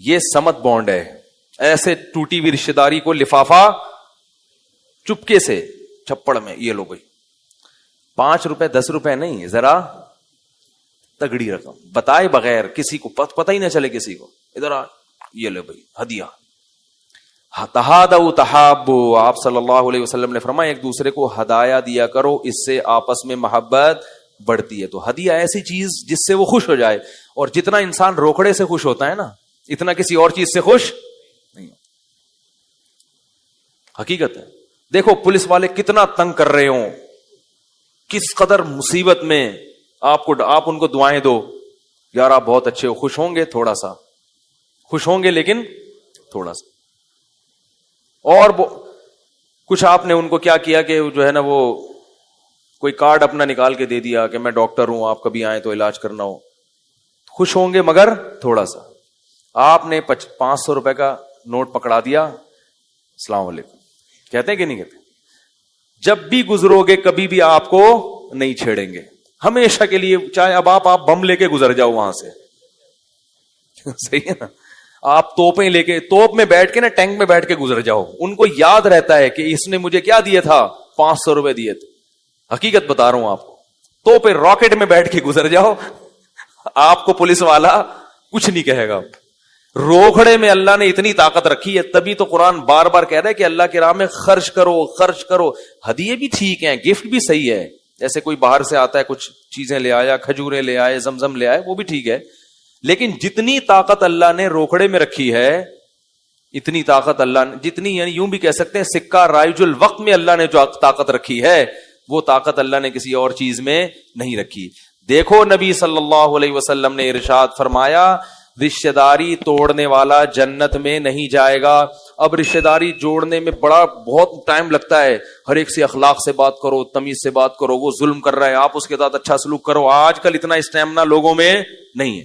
یہ سمت بانڈ ہے. ایسے ٹوٹی ہوئی رشتے داری کو لفافہ چپکے سے چھپڑ میں یہ لو بھائی 5 روپے 10 روپے نہیں, ذرا تگڑی رقم بتائے بغیر کسی کو پتہ ہی نہ چلے کسی کو, ادھر آ یہ لے بھائی ہدیہ. تہادوا تحابوا, آپ صلی اللہ علیہ وسلم نے فرمایا ایک دوسرے کو ہدایہ دیا کرو, اس سے آپس میں محبت بڑھتی ہے. تو ہدیہ ایسی چیز جس سے وہ خوش ہو جائے, اور جتنا انسان روکڑے سے خوش ہوتا ہے نا اتنا کسی اور چیز سے خوش نہیں. حقیقت ہے. دیکھو پولیس والے کتنا تنگ کر رہے ہوں, کس قدر مصیبت میں, آپ ان کو دعائیں دو, یار آپ بہت اچھے ہو, خوش ہوں گے تھوڑا سا, خوش ہوں گے لیکن تھوڑا سا. اور کچھ آپ نے ان کو کیا کیا کہ جو ہے نا وہ کوئی کارڈ اپنا نکال کے دے دیا کہ میں ڈاکٹر ہوں, آپ کبھی آئیں تو علاج کرنا ہو, خوش ہوں گے مگر تھوڑا سا. آپ نے 500 روپے کا نوٹ پکڑا دیا, السلام علیکم کہتے ہیں کہ نہیں کہتے؟ جب بھی گزرو گے کبھی بھی آپ کو نہیں چھیڑیں گے, ہمیشہ کے لیے. چاہے اب آپ بم لے کے گزر جاؤ وہاں سے, صحیح ہے نا, آپ توپیں لے کے, توپ میں بیٹھ کے نا ٹینک میں بیٹھ کے گزر جاؤ, ان کو یاد رہتا ہے کہ اس نے مجھے کیا دیا تھا, 500 روپے دیے تھے. حقیقت بتا رہا ہوں آپ کو, توپیں راکٹ میں بیٹھ کے گزر جاؤ, آپ کو پولیس والا کچھ نہیں کہے گا. روکھڑے میں اللہ نے اتنی طاقت رکھی ہے, تبھی تو قرآن بار بار کہہ رہا ہے کہ اللہ کی راہ میں خرچ کرو خرچ کرو. ہدیے بھی ٹھیک ہیں, گفٹ بھی صحیح ہے, جیسے کوئی باہر سے آتا ہے کچھ چیزیں لے آیا, کھجوریں لے آئے, زمزم لے آئے, وہ بھی ٹھیک ہے. لیکن جتنی طاقت اللہ نے روکھڑے میں رکھی ہے, اتنی طاقت اللہ نے, جتنی یعنی یوں بھی کہہ سکتے ہیں سکہ رائج الوقت میں اللہ نے جو طاقت رکھی ہے, وہ طاقت اللہ نے کسی اور چیز میں نہیں رکھی. دیکھو نبی صلی اللہ علیہ وسلم نے ارشاد فرمایا, رشتہ داری توڑنے والا جنت میں نہیں جائے گا. اب رشتہ داری جوڑنے میں بہت ٹائم لگتا ہے, ہر ایک سے اخلاق سے بات کرو, تمیز سے بات کرو, وہ ظلم کر رہا ہے آپ اس کے ساتھ اچھا سلوک کرو. آج کل اتنا اسٹیمنا لوگوں میں نہیں ہے,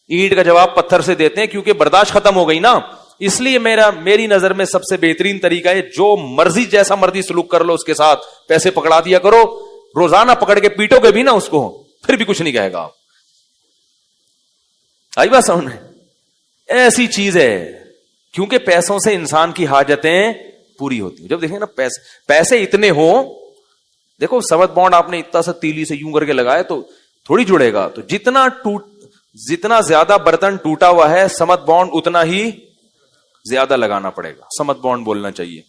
اینٹ کا جواب پتھر سے دیتے ہیں کیونکہ برداشت ختم ہو گئی نا. اس لیے میری نظر میں سب سے بہترین طریقہ ہے, جو مرضی جیسا مرضی سلوک کر لو اس کے ساتھ, پیسے پکڑا دیا کرو, روزانہ پکڑ کے پیٹو گے بھی نا اس کو, پھر بھی کچھ نہیں کہے گا. آئی بات سمجھ میں؟ ایسی چیز ہے, کیونکہ پیسوں سے انسان کی حاجتیں پوری ہوتی ہیں. جب دیکھیں نا پیسے اتنے ہوں, دیکھو سمت بانڈ آپ نے اتنا سا تیلی سے یوں کر کے لگایا تو تھوڑی جڑے گا. تو جتنا زیادہ برتن ٹوٹا ہوا ہے, سمت بانڈ اتنا ہی زیادہ لگانا پڑے گا. سمت بانڈ بولنا چاہیے.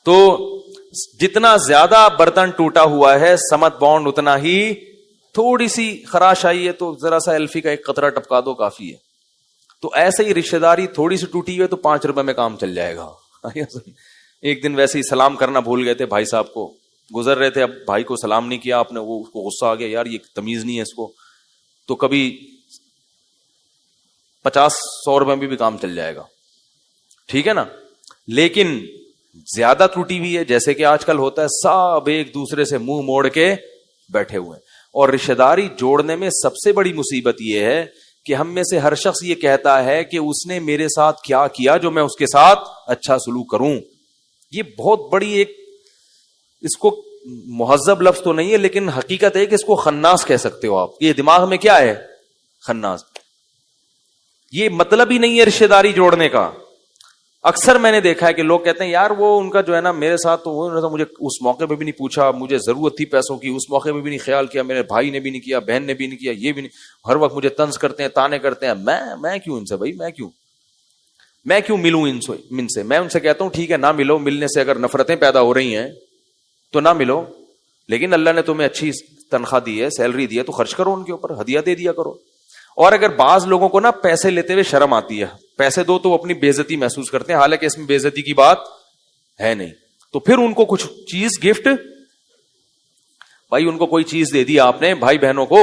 تو جتنا زیادہ برتن ٹوٹا ہوا ہے, سمت بانڈ اتنا ہی. تھوڑی سی خراش آئی ہے تو ذرا سا الفی کا ایک قطرہ ٹپکا دو, کافی ہے. تو ایسے ہی رشتہ داری تھوڑی سی ٹوٹی ہوئی تو 5 روپے میں کام چل جائے گا. ایک دن ویسے ہی سلام کرنا بھول گئے تھے بھائی صاحب کو, گزر رہے تھے, اب بھائی کو سلام نہیں کیا آپ نے, وہ اس کو غصہ آ گیا, یار یہ تمیز نہیں ہے اس کو. تو کبھی 50-100 روپے میں بھی کام چل جائے گا, ٹھیک ہے نا. لیکن زیادہ ٹوٹی ہوئی ہے, جیسے کہ آج کل ہوتا ہے, سب ایک دوسرے سے منہ موڑ کے بیٹھے ہوئے ہیں. اور رشتہ داری جوڑنے میں سب سے بڑی مصیبت یہ ہے کہ ہم میں سے ہر شخص یہ کہتا ہے کہ اس نے میرے ساتھ کیا کیا جو میں اس کے ساتھ اچھا سلوک کروں. یہ بہت بڑی ایک, اس کو مہذب لفظ تو نہیں ہے لیکن حقیقت ہے کہ اس کو خناس کہہ سکتے ہو آپ. یہ دماغ میں کیا ہے, خناس. یہ مطلب ہی نہیں ہے رشتہ داری جوڑنے کا. اکثر میں نے دیکھا ہے کہ لوگ کہتے ہیں یار وہ ان کا جو ہے نا میرے ساتھ تو وہ مجھے اس موقع پہ بھی نہیں پوچھا, مجھے ضرورت تھی پیسوں کی, اس موقع پہ بھی نہیں خیال کیا, میرے بھائی نے بھی نہیں کیا, بہن نے بھی نہیں کیا, یہ بھی نہیں, ہر وقت مجھے طنز کرتے ہیں, تانے کرتے ہیں. میں کیوں ان سے بھائی, میں کیوں ملوں ان سے. میں ان سے کہتا ہوں ٹھیک ہے نہ ملو, ملنے سے اگر نفرتیں پیدا ہو رہی ہیں تو نہ ملو, لیکن اللہ نے تمہیں اچھی تنخواہ دی ہے, سیلری دی ہے, تو خرچ کرو ان کے اوپر, ہدیہ دے دیا کرو. اور اگر بعض لوگوں کو نا پیسے لیتے ہوئے شرم آتی ہے, پیسے دو تو وہ اپنی بے عزتی محسوس کرتے ہیں, حالانکہ اس میں بے عزتی کی بات ہے نہیں. تو پھر ان کو کچھ چیز گفٹ, بھائی ان کو کوئی چیز دے دیا آپ نے, بھائی بہنوں کو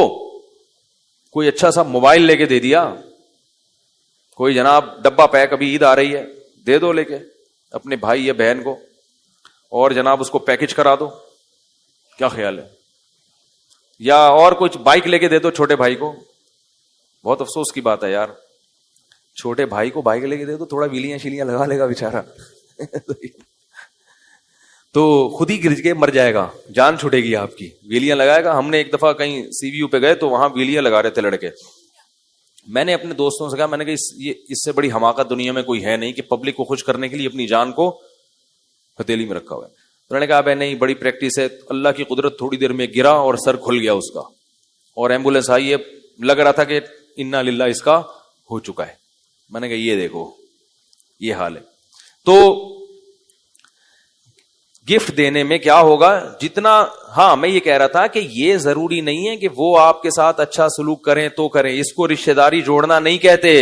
کوئی اچھا سا موبائل لے کے دے دیا, کوئی جناب ڈبہ پیک, ابھی عید آ رہی ہے, دے دو لے کے اپنے بھائی یا بہن کو, اور جناب اس کو پیکج کرا دو. کیا خیال ہے؟ یا اور کچھ بائک لے کے دے دو چھوٹے بھائی کو. بہت افسوس کی بات ہے یار, چھوٹے بھائی کو بائک لے کے دے دو, تھوڑا ویلیاں شیلیاں لگا لے گا بیچارہ, تو خود ہی گر کے مر جائے گا, جان چھوٹے گی آپ کی. ویلیاں لگائے گا. ہم نے ایک دفعہ کہیں سی وی یو پہ گئے تو وہاں ویلیاں لگا رہے تھے لڑکے, میں نے اپنے دوستوں سے کہا, میں نے کہا اس سے بڑی حماقت دنیا میں کوئی ہے نہیں کہ پبلک کو خوش کرنے کے لیے اپنی جان کو ہتھیلی میں رکھا ہوا ہے. انہوں نے کہا بھائی نہیں, بڑی پریکٹس ہے, اللہ کی قدرت, تھوڑی دیر میں گرا اور سر کھل گیا اس کا, اور ایمبولینس آئی ہے, لگ رہا تھا کہ انا للہ اس کا ہو چکا ہے. میں نے کہا یہ دیکھو یہ حال ہے. تو گفٹ دینے میں کیا ہوگا جتنا, ہاں میں یہ کہہ رہا تھا کہ یہ ضروری نہیں ہے کہ وہ آپ کے ساتھ اچھا سلوک کریں تو کریں, اس کو رشتہ داری جوڑنا نہیں کہتے.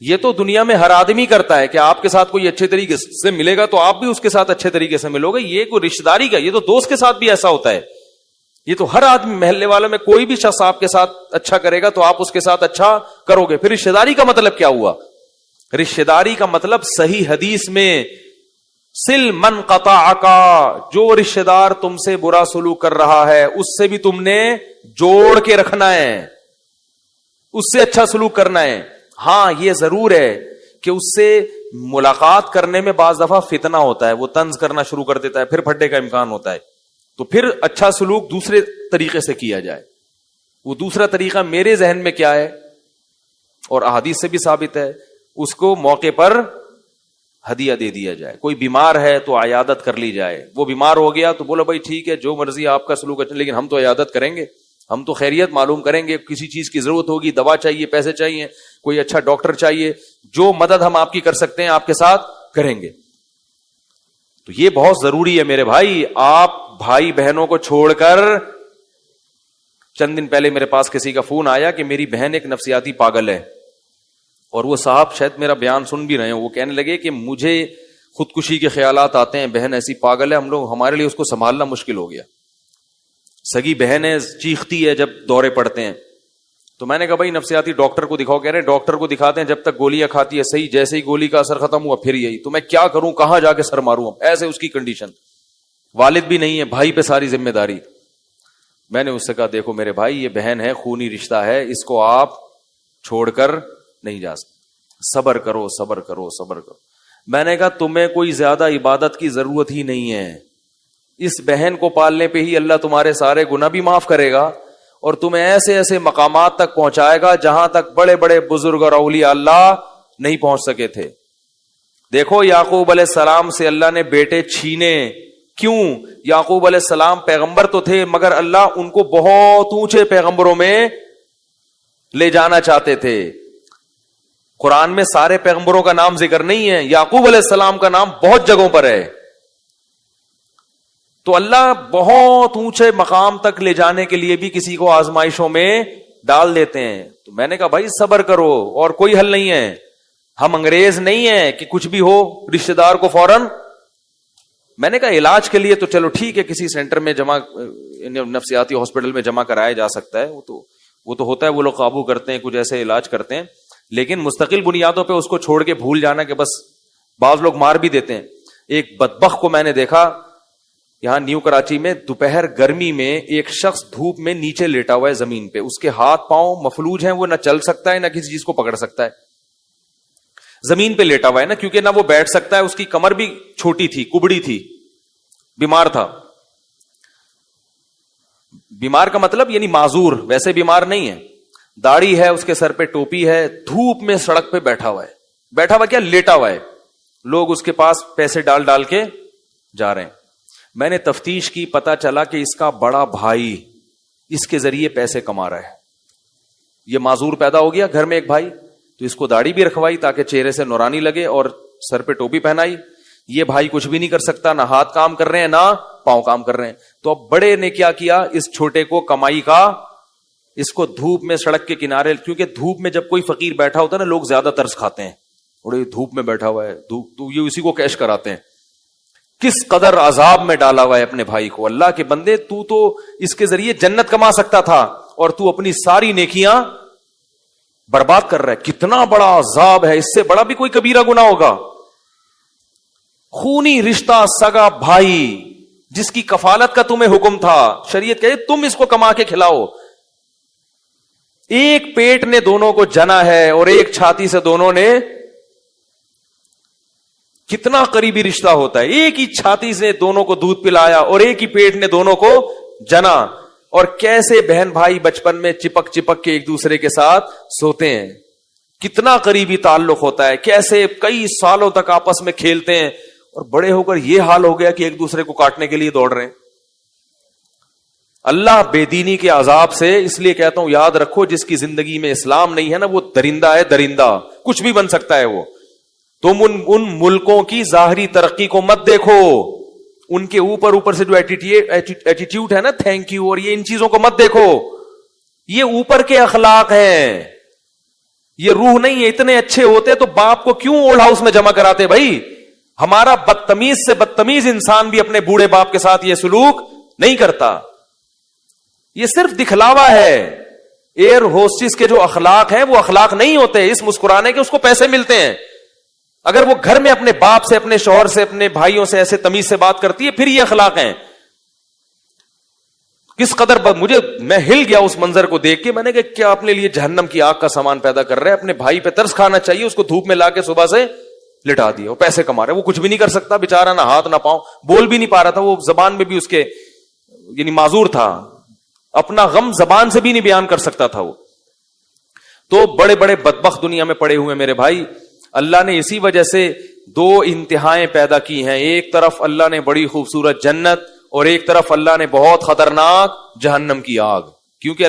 یہ تو دنیا میں ہر آدمی کرتا ہے کہ آپ کے ساتھ کوئی اچھے طریقے سے ملے گا تو آپ بھی اس کے ساتھ اچھے طریقے سے ملو گے. یہ کوئی رشتہ داری کا, یہ تو دوست کے ساتھ بھی ایسا ہوتا ہے. یہ تو ہر آدمی, محلے والوں میں کوئی بھی شخص آپ کے ساتھ اچھا کرے گا تو آپ اس کے ساتھ اچھا کرو گے. پھر رشتہ داری کا مطلب کیا ہوا؟ رشتہ داری کا مطلب صحیح حدیث میں سل من قطعک, جو رشتہ دار تم سے برا سلوک کر رہا ہے اس سے بھی تم نے جوڑ کے رکھنا ہے, اس سے اچھا سلوک کرنا ہے. ہاں یہ ضرور ہے کہ اس سے ملاقات کرنے میں بعض دفعہ فتنہ ہوتا ہے, وہ طنز کرنا شروع کر دیتا ہے, پھر پھٹے کا امکان ہوتا ہے, تو پھر اچھا سلوک دوسرے طریقے سے کیا جائے. وہ دوسرا طریقہ میرے ذہن میں کیا ہے اور احادیث سے بھی ثابت ہے, اس کو موقع پر ہدیہ دے دیا جائے. کوئی بیمار ہے تو عیادت کر لی جائے, وہ بیمار ہو گیا تو بولو بھائی ٹھیک ہے جو مرضی آپ کا سلوک اچھا, لیکن ہم تو عیادت کریں گے, ہم تو خیریت معلوم کریں گے, کسی چیز کی ضرورت ہوگی, دوا چاہیے, پیسے چاہیے, کوئی اچھا ڈاکٹر چاہیے, جو مدد ہم آپ کی کر سکتے ہیں آپ کے ساتھ کریں گے. تو یہ بہت ضروری ہے میرے بھائی. آپ بھائی بہنوں کو چھوڑ کر, چند دن پہلے میرے پاس کسی کا فون آیا کہ میری بہن ایک نفسیاتی پاگل ہے, اور وہ صاحب شاید میرا بیان سن بھی رہے ہیں, وہ کہنے لگے کہ مجھے خودکشی کے خیالات آتے ہیں, بہن ایسی پاگل ہے, ہمارے لیے اس کو سنبھالنا مشکل ہو گیا. سگی بہن ہے, چیختی ہے جب دورے پڑتے ہیں. تو میں نے کہا بھائی نفسیاتی ڈاکٹر کو دکھاؤ. کہہ رہے ہیں ڈاکٹر کو دکھاتے ہیں, جب تک گولیاں کھاتی ہے صحیح, جیسے ہی گولی کا اثر ختم ہوا پھر یہی. تو میں کیا کروں, کہاں جا کے سر ماروں, ایسے اس کی کنڈیشن, والد بھی نہیں ہے, بھائی پہ ساری ذمہ داری. میں نے اس سے کہا دیکھو میرے بھائی یہ بہن ہے, خونی رشتہ ہے, اس کو آپ چھوڑ کر نہیں جا سکتے, صبر کرو صبر کرو صبر کرو. میں نے کہا تمہیں کوئی زیادہ عبادت کی ضرورت ہی نہیں ہے, اس بہن کو پالنے پہ ہی اللہ تمہارے سارے گناہ بھی معاف کرے گا اور تمہیں ایسے ایسے مقامات تک پہنچائے گا جہاں تک بڑے بڑے بزرگ اور اولیاء اللہ نہیں پہنچ سکے تھے. دیکھو یعقوب علیہ السلام سے اللہ نے بیٹے چھینے, کیوں؟ یعقوب علیہ السلام پیغمبر تو تھے مگر اللہ ان کو بہت اونچے پیغمبروں میں لے جانا چاہتے تھے. قرآن میں سارے پیغمبروں کا نام ذکر نہیں ہے, یعقوب علیہ السلام کا نام بہت جگہوں پر ہے. تو اللہ بہت اونچے مقام تک لے جانے کے لیے بھی کسی کو آزمائشوں میں ڈال دیتے ہیں. تو میں نے کہا بھائی صبر کرو, اور کوئی حل نہیں ہے. ہم انگریز نہیں ہیں کہ کچھ بھی ہو رشتہ دار کو فوراً. میں نے کہا علاج کے لیے تو چلو ٹھیک ہے, کسی سینٹر میں جمع, نفسیاتی ہاسپٹل میں جمع کرایا جا سکتا ہے, وہ تو ہوتا ہے, وہ لوگ قابو کرتے ہیں, کچھ ایسے علاج کرتے ہیں. لیکن مستقل بنیادوں پہ اس کو چھوڑ کے بھول جانا کہ بس, بعض لوگ مار بھی دیتے ہیں. ایک بدبخت کو میں نے دیکھا یہاں نیو کراچی میں, دوپہر گرمی میں ایک شخص دھوپ میں نیچے لیٹا ہوا ہے زمین پہ, اس کے ہاتھ پاؤں مفلوج ہیں, وہ نہ چل سکتا ہے نہ کسی چیز کو پکڑ سکتا ہے, زمین پہ لیٹا ہوا ہے نا, کیونکہ نہ وہ بیٹھ سکتا ہے, اس کی کمر بھی چھوٹی تھی, کبڑی تھی, بیمار تھا. بیمار کا مطلب یعنی معذور, ویسے بیمار نہیں ہے, داڑھی ہے, اس کے سر پہ ٹوپی ہے, دھوپ میں سڑک پہ بیٹھا ہوا ہے. بیٹھا ہوا کیا, لیٹا ہوا ہے. لوگ اس کے پاس پیسے ڈال ڈال کے جا رہے ہیں. میں نے تفتیش کی, پتا چلا کہ اس کا بڑا بھائی اس کے ذریعے پیسے کما رہا ہے. یہ معذور پیدا ہو گیا گھر میں ایک بھائی, تو اس کو داڑھی بھی رکھوائی تاکہ چہرے سے نورانی لگے اور سر پہ ٹوپی پہنائی. یہ بھائی کچھ بھی نہیں کر سکتا, نہ ہاتھ کام کر رہے ہیں نہ پاؤں کام کر رہے ہیں. تو اب بڑے نے کیا کیا, اس چھوٹے کو کمائی کا, اس کو دھوپ میں سڑک کے کنارے, کیونکہ دھوپ میں جب کوئی فقیر بیٹھا ہوتا ہے نا لوگ زیادہ ترس کھاتے ہیں, بڑے دھوپ میں بیٹھا ہوا ہے, دھوپ, یہ اسی کو کیش کراتے ہیں. کس قدر عذاب میں ڈالا ہوا ہے اپنے بھائی کو. اللہ کے بندے, تو اس کے ذریعے جنت کما سکتا تھا اور تو اپنی ساری نیکیاں برباد کر رہا ہے. کتنا بڑا عذاب ہے, اس سے بڑا بھی کوئی کبیرہ گناہ ہوگا. خونی رشتہ, سگا بھائی جس کی کفالت کا تمہیں حکم تھا, شریعت کہے تم اس کو کما کے کھلاؤ. ایک پیٹ نے دونوں کو جنا ہے اور ایک چھاتی سے دونوں نے, کتنا قریبی رشتہ ہوتا ہے. ایک ہی چھاتی سے دونوں کو دودھ پلایا اور ایک ہی پیٹ نے دونوں کو جنا. اور کیسے بہن بھائی بچپن میں چپک چپک کے ایک دوسرے کے ساتھ سوتے ہیں, کتنا قریبی تعلق ہوتا ہے, کیسے کئی سالوں تک آپس میں کھیلتے ہیں, اور بڑے ہو کر یہ حال ہو گیا کہ ایک دوسرے کو کاٹنے کے لیے دوڑ رہے ہیں. اللہ بے دینی کے عذاب سے, اس لیے کہتا ہوں یاد رکھو, جس کی زندگی میں اسلام نہیں ہے نا وہ درندہ ہے, درندہ, کچھ بھی بن سکتا ہے وہ. تم ان ملکوں کی ظاہری ترقی کو مت دیکھو, ان کے اوپر سے جو ایٹیٹیوڈ ہے نا, تھینک یو اور یہ ان چیزوں کو مت دیکھو. یہ اوپر کے اخلاق ہیں, یہ روح نہیں ہے. اتنے اچھے ہوتے تو باپ کو کیوں اولڈ ہاؤس میں جمع کراتے بھائی؟ ہمارا بدتمیز سے بدتمیز انسان بھی اپنے بوڑھے باپ کے ساتھ یہ سلوک نہیں کرتا. یہ صرف دکھلاوا ہے. ایئر ہوسٹس کے جو اخلاق ہیں وہ اخلاق نہیں ہوتے اس مسکرانے کے, اس کو پیسے ملتے ہیں. اگر وہ گھر میں اپنے باپ سے, اپنے شوہر سے, اپنے بھائیوں سے ایسے تمیز سے بات کرتی ہے, پھر یہ اخلاق ہیں. کس قدر میں ہل گیا اس منظر کو دیکھ کے. میں نے کہا کیا اپنے لیے جہنم کی آگ کا سامان پیدا کر رہے ہیں. اپنے بھائی پہ ترس کھانا چاہیے, اس کو دھوپ میں لا کے صبح سے لٹا دیا, وہ پیسے کما رہے, وہ کچھ بھی نہیں کر سکتا بیچارہ, نہ ہاتھ نہ پاؤں, بول بھی نہیں پا رہا تھا, وہ زبان میں بھی اس کے یعنی معذور تھا, اپنا غم زبان سے بھی نہیں بیان کر سکتا تھا وہ. تو بڑے بڑے بدبخت دنیا میں پڑے ہوئے میرے بھائی. اللہ نے اسی وجہ سے دو انتہائیں پیدا کی ہیں. ایک طرف اللہ نے بڑی خوبصورت جنت, اور ایک طرف اللہ نے بہت خطرناک جہنم کی آگ. کیونکہ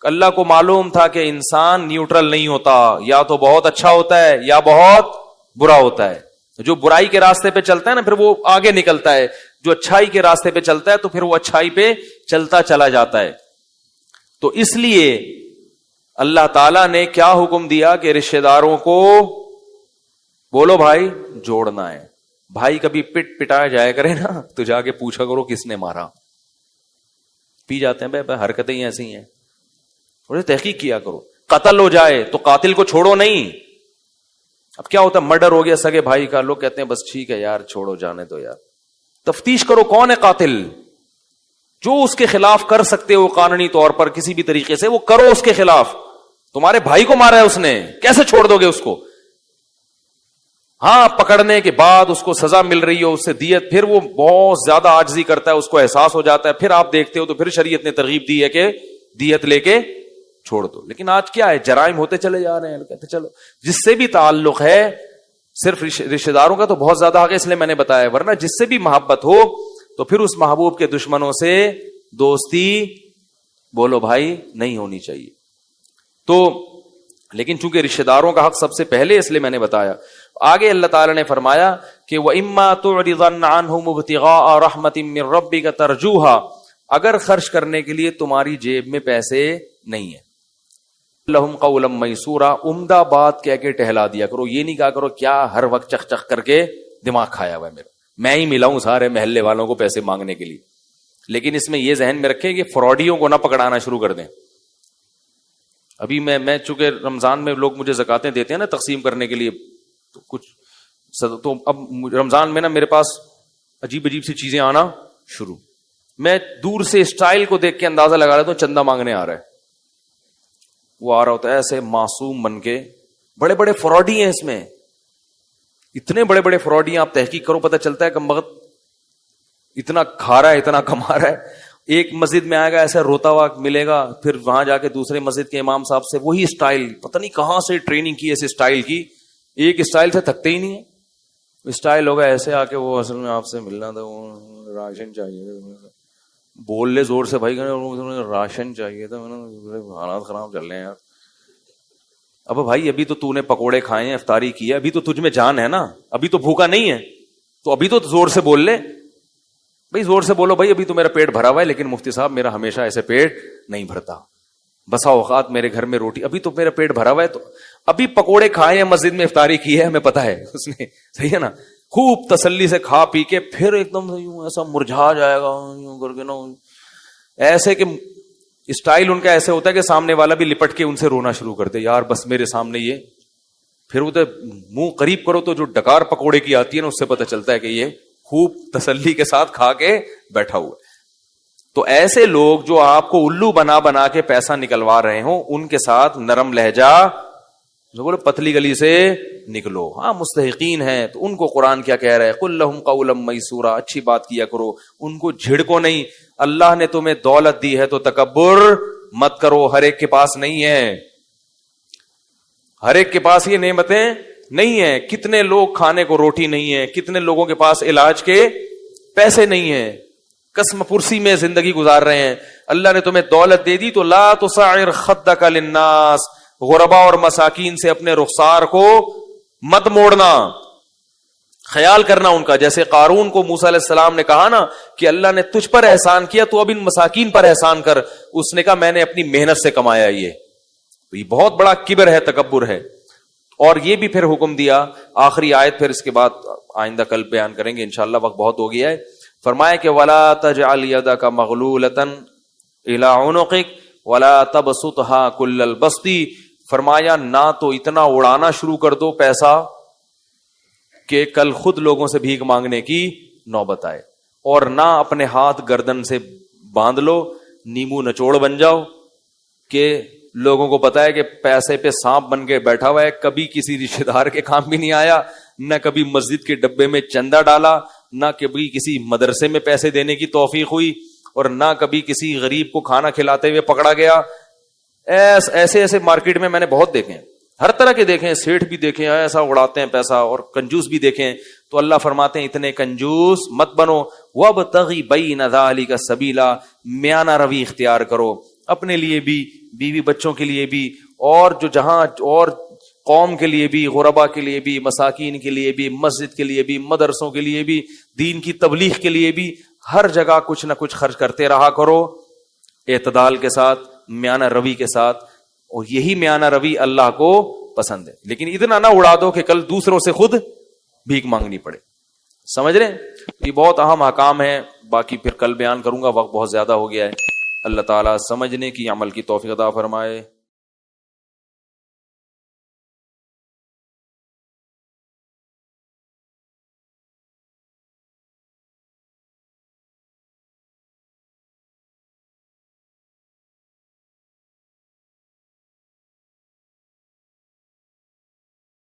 اللہ کو معلوم تھا کہ انسان نیوٹرل نہیں ہوتا, یا تو بہت اچھا ہوتا ہے یا بہت برا ہوتا ہے. جو برائی کے راستے پہ چلتا ہے نا پھر وہ آگے نکلتا ہے, جو اچھائی کے راستے پہ چلتا ہے تو پھر وہ اچھائی پہ چلتا چلا جاتا ہے. تو اس لیے اللہ تعالیٰ نے کیا حکم دیا کہ رشتہ داروں کو بولو بھائی جوڑنا ہے. بھائی کبھی پٹایا جایا کرے نا تو جا کے پوچھا کرو کس نے مارا. پی جاتے ہیں بھائی, حرکتیں ہی ایسی ہیں, تھوڑی تحقیق کیا کرو. قتل ہو جائے تو قاتل کو چھوڑو نہیں. اب کیا ہوتا ہے, مرڈر ہو گیا سگے بھائی کا, لوگ کہتے ہیں بس ٹھیک ہے یار چھوڑو جانے دو یار. تفتیش کرو کون ہے قاتل, جو اس کے خلاف کر سکتے ہو قانونی طور پر کسی بھی طریقے سے وہ کرو اس کے خلاف. تمہارے بھائی کو مارا ہے اس نے, کیسے چھوڑ دو گے اس کو؟ ہاں پکڑنے کے بعد اس کو سزا مل رہی ہو, اس سے دیت, پھر وہ بہت زیادہ عاجزی کرتا ہے, اس کو احساس ہو جاتا ہے, پھر آپ دیکھتے ہو تو پھر شریعت نے ترغیب دی ہے کہ دیت لے کے چھوڑ دو. لیکن آج کیا ہے, جرائم ہوتے چلے جا رہے ہیں. کہتے چلو جس سے بھی تعلق ہے, صرف رشتہ داروں کا تو بہت زیادہ حق ہے اس لیے میں نے بتایا, ورنہ جس سے بھی محبت ہو تو پھر اس محبوب کے دشمنوں سے دوستی بولو بھائی نہیں ہونی چاہیے. تو لیکن چونکہ رشتہ داروں کا حق سب سے پہلے اس لیے میں نے بتایا. آگے اللہ تعالیٰ نے فرمایا کہ وَإِمَّا تُعْرِضَنَّ عَنْهُمُ ابْتِغَاءَ رَحْمَةٍ مِّن رَّبِّكَ تَرْجُوهَا, اگر خرچ کرنے کے لیے تمہاری جیب میں پیسے نہیں ہیں, لَهُمْ قَوْلًا مَيْسُورًا, عمدہ بات کہہ کے ٹہلا دیا کرو. یہ نہیں کہا کرو کیا ہر وقت چخ چخ کر کے دماغ کھایا ہوا ہے میرا, میں ہی ملا ہوں سارے محلے والوں کو پیسے مانگنے کے لیے. لیکن اس میں یہ ذہن میں رکھیں کہ فراڈیوں کو نہ پکڑانا شروع کر دیں. ابھی میں چونکہ رمضان میں لوگ مجھے زکاتیں دیتے ہیں نا تقسیم کرنے کے لیے, تو کچھ تو اب رمضان میں نا میرے پاس عجیب عجیب سی چیزیں آنا شروع. میں دور سے اسٹائل کو دیکھ کے اندازہ لگا رہا ہوں چندہ مانگنے آ رہا ہے. وہ آ رہا ہوتا ہے ایسے معصوم بن کے, بڑے بڑے فراڈی ہیں اس میں, اتنے بڑے بڑے فراڈی ہیں. آپ تحقیق کرو پتہ چلتا ہے کم وقت اتنا کھا رہا ہے, اتنا کما رہا ہے. ایک مسجد میں آئے گا ایسا روتا ہوا ملے گا, پھر وہاں جا کے دوسرے مسجد کے امام صاحب سے وہی اسٹائل, پتہ نہیں کہاں سے ٹریننگ کی ایسے اسٹائل کی, ایک اسٹائل سے تھکتے ہی نہیں ہے. اسٹائل ہوگا ایسے آ کے وہ اصل میں آپ سے ملنا تھا, وہ راشن چاہیے, بول لے زور سے بھائی راشن چاہیے تھا, حالات خراب چل رہے ہیں یار. اب بھائی ابھی تو نے پکوڑے کھائے ہیں, افطاری کی ہے, ابھی تو تجھ میں جان ہے نا, ابھی تو بھوکا نہیں ہے, تو ابھی تو زور سے بول لے بھائی, زور سے بولو بھائی ابھی تو میرا پیٹ بھرا ہوا ہے, لیکن مفتی صاحب میرا ہمیشہ ایسے پیٹ نہیں بھرتا, بسا اوقات میرے گھر میں روٹی, ابھی تو میرا پیٹ بھرا ہوا ہے, تو ابھی پکوڑے کھائے ہیں, مسجد میں افطاری کی ہے, ہمیں پتا ہے اس نے, صحیح ہے نا, خوب تسلی سے کھا پی کے پھر ایک دم ایسا مرجھا جائے گا یوں کر کے نا, ایسے کہ اسٹائل ان کا ایسے ہوتا ہے کہ سامنے والا بھی لپٹ کے ان سے رونا شروع کر دے, یار بس میرے سامنے یہ, پھر وہ منہ قریب کرو تو جو ڈکار پکوڑے کی آتی ہے نا اس سے پتہ چلتا ہے کہ یہ خوب تسلی کے ساتھ کھا کے بیٹھا ہوا ہے. تو ایسے لوگ جو آپ کو الو بنا بنا کے پیسہ نکلوا رہے ہوں, ان کے ساتھ نرم لہجہ, جو بولے پتلی گلی سے نکلو. ہاں مستحقین ہیں تو ان کو قرآن کیا کہہ رہا ہے, قل لہم قولا میسورا, اچھی بات کیا کرو, ان کو جھڑکو نہیں. اللہ نے تمہیں دولت دی ہے تو تکبر مت کرو. ہر ایک کے پاس نہیں ہے, ہر ایک کے پاس یہ نعمتیں نہیں ہیں. کتنے لوگ کھانے کو روٹی نہیں ہے, کتنے لوگوں کے پاس علاج کے پیسے نہیں ہیں, قسم پرسی میں زندگی گزار رہے ہیں. اللہ نے تمہیں دولت دے دی تو لا تصعر خدک للناس, غربا اور مساکین سے اپنے رخسار کو مت موڑنا, خیال کرنا ان کا. جیسے قارون کو موسیٰ علیہ السلام نے کہا نا کہ اللہ نے تجھ پر احسان کیا تو اب ان مساکین پر احسان کر, اس نے کہا میں نے اپنی محنت سے کمایا. یہ بہت بڑا کبر ہے, تکبر ہے. اور یہ بھی پھر حکم دیا, آخری آیت پھر اس کے بعد آئندہ کل بیان کریں گے انشاءاللہ, وقت بہت ہو گیا ہے. فرمایا کہ وَلَا تَجْعَلْ يَدَكَ مَغْلُولَةً إِلَىٰ عُنُقِكَ وَلَا تَبْسُطْهَا كُلَّ الْبَسْطِ. فرمایا نہ تو اتنا اڑانا شروع کر دو پیسہ کہ کل خود لوگوں سے بھیک مانگنے کی نوبت آئے, اور نہ اپنے ہاتھ گردن سے باندھ لو, نیمو نچوڑ بن جاؤ کہ لوگوں کو پتا ہے کہ پیسے پہ سانپ بن کے بیٹھا ہوا ہے, کبھی کسی رشتے دار کے کام بھی نہیں آیا, نہ کبھی مسجد کے ڈبے میں چندہ ڈالا, نہ کبھی کسی مدرسے میں پیسے دینے کی توفیق ہوئی, اور نہ کبھی کسی غریب کو کھانا کھلاتے ہوئے پکڑا گیا. ایسے ایسے مارکیٹ میں نے بہت دیکھے, ہر طرح کے دیکھیں, سیٹھ بھی دیکھیں ایسا اڑاتے ہیں پیسہ, اور کنجوس بھی دیکھیں. تو اللہ فرماتے ہیں اتنے کنجوس مت بنو, وابتغی بین ذالک سبیلا, میانہ روی اختیار کرو, اپنے لیے بھی, بیوی بچوں کے لیے بھی, اور جو جہاں اور قوم کے لیے بھی, غربا کے لیے بھی, مساکین کے لیے بھی, مسجد کے لیے بھی, مدرسوں کے لیے بھی, دین کی تبلیغ کے لیے بھی, ہر جگہ کچھ نہ کچھ خرچ کرتے رہا کرو اعتدال کے ساتھ, میانہ روی کے ساتھ. اور یہی میانہ روی اللہ کو پسند ہے. لیکن اتنا نہ اڑا دو کہ کل دوسروں سے خود بھیک مانگنی پڑے. سمجھ رہے ہیں؟ یہ بہت اہم احکام ہے, باقی پھر کل بیان کروں گا, وقت بہت زیادہ ہو گیا ہے. اللہ تعالیٰ سمجھنے کی, عمل کی توفیق عطا فرمائے.